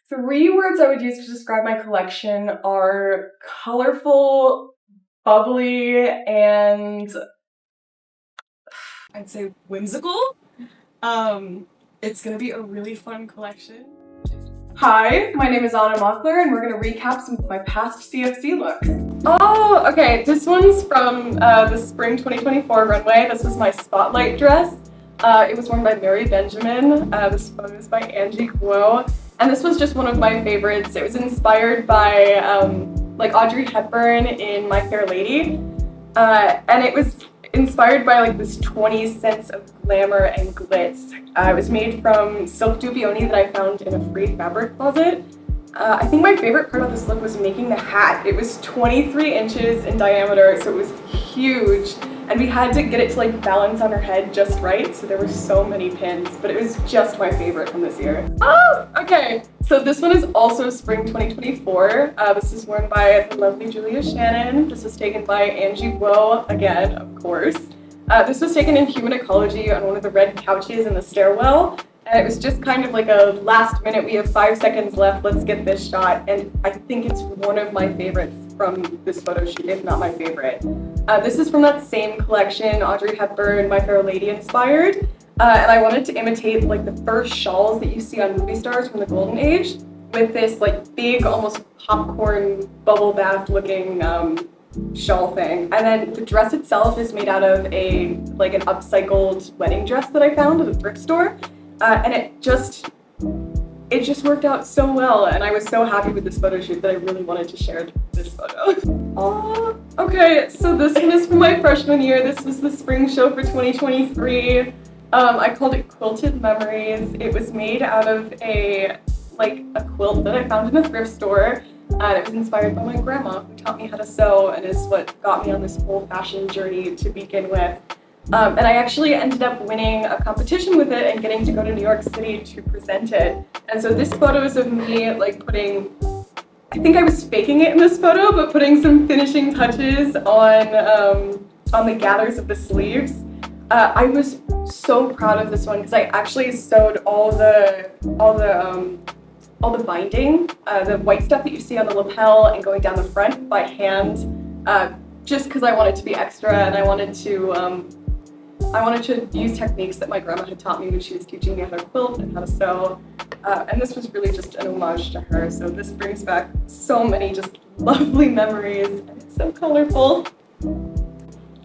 Three words I would use to describe my collection are colorful, bubbly, and I'd say whimsical. It's gonna be a really fun collection. Hi, my name is Anna Mocklar, and we're gonna recap some of my past CFC looks. Oh, okay, this one's from the spring 2024 runway. This was my spotlight dress. It was worn by Mary Benjamin. This photo is by Angie Guo. And this was just one of my favorites. It was inspired by like Audrey Hepburn in My Fair Lady. And it was inspired by like this 20 sense of glamour and glitz. It was made from silk dupioni that I found in a free fabric closet. I think my favorite part of this look was making the hat. It was 23 inches in diameter, so it was huge. And we had to get it to like balance on her head just right, so there were so many pins, but it was just my favorite from this year. Oh, okay. So this one is also spring 2024. This is worn by the lovely Julia Shannon. This was taken by Angie Guo, again, of course. This was taken in Human Ecology on one of the red couches in the stairwell. And it was just kind of like a last minute, we have 5 seconds left, let's get this shot. And I think it's one of my favorites from this photo shoot, if not my favorite. This is from that same collection, Audrey Hepburn, My Fair Lady inspired. And I wanted to imitate like the first shawls that you see on movie stars from the golden age with this like big, almost popcorn bubble bath looking shawl thing. And then the dress itself is made out of an upcycled wedding dress that I found at a thrift store. And it just worked out so well, and I was so happy with this photo shoot that I really wanted to share this photo. Oh, okay, so this one is from my freshman year. This was the spring show for 2023. I called it Quilted Memories. It was made out of a quilt that I found in a thrift store. And it was inspired by my grandma, who taught me how to sew and is what got me on this whole fashion journey to begin with. And I actually ended up winning a competition with it and getting to go to New York City to present it. And so this photo is of me like putting, I think I was faking it in this photo, but putting some finishing touches on the gathers of the sleeves. I was so proud of this one because I actually sewed all the binding, the white stuff that you see on the lapel and going down the front by hand, just because I wanted to be extra and I wanted to use techniques that my grandma had taught me when she was teaching me how to quilt and how to sew. And this was really just an homage to her. So this brings back so many just lovely memories, and it's so colorful.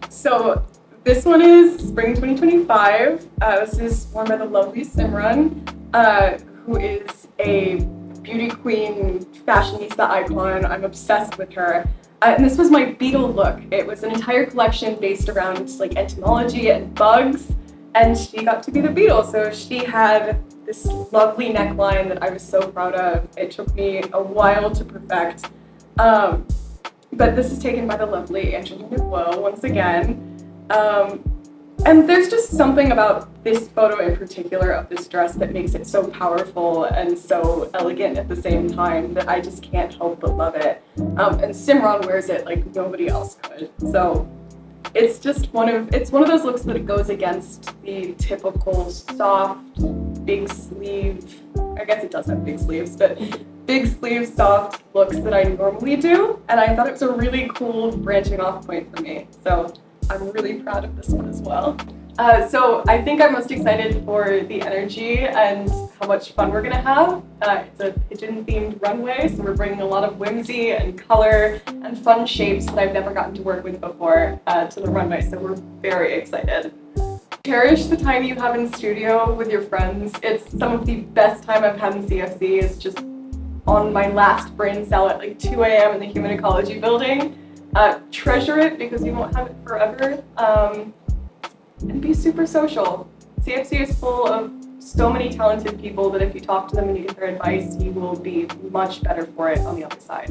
So this one is spring 2025. This is worn by the lovely Simran, who is a beauty queen, fashionista icon. I'm obsessed with her. And this was my beetle look. It was an entire collection based around like entomology and bugs, and she got to be the beetle. So she had this lovely neckline that I was so proud of. It took me a while to perfect. But this is taken by the lovely Angelina Guo once again. And there's just something about this photo in particular of this dress that makes it so powerful and so elegant at the same time that I just can't help but love it. And Simran wears it like nobody else could. So it's just one of those looks that it goes against the typical soft, big sleeve, I guess it does have big sleeves, but big sleeve soft looks that I normally do. And I thought it was a really cool branching off point for me. So I'm really proud of this one as well. So I think I'm most excited for the energy and how much fun we're gonna have. It's a pigeon-themed runway, so we're bringing a lot of whimsy and color and fun shapes that I've never gotten to work with before to the runway, so we're very excited. Cherish the time you have in studio with your friends. It's some of the best time I've had in CFC. Is just on my last brain cell at like 2 a.m. in the Human Ecology building. Treasure it because you won't have it forever, and be super social. CFC is full of so many talented people that if you talk to them and you get their advice, you will be much better for it on the other side.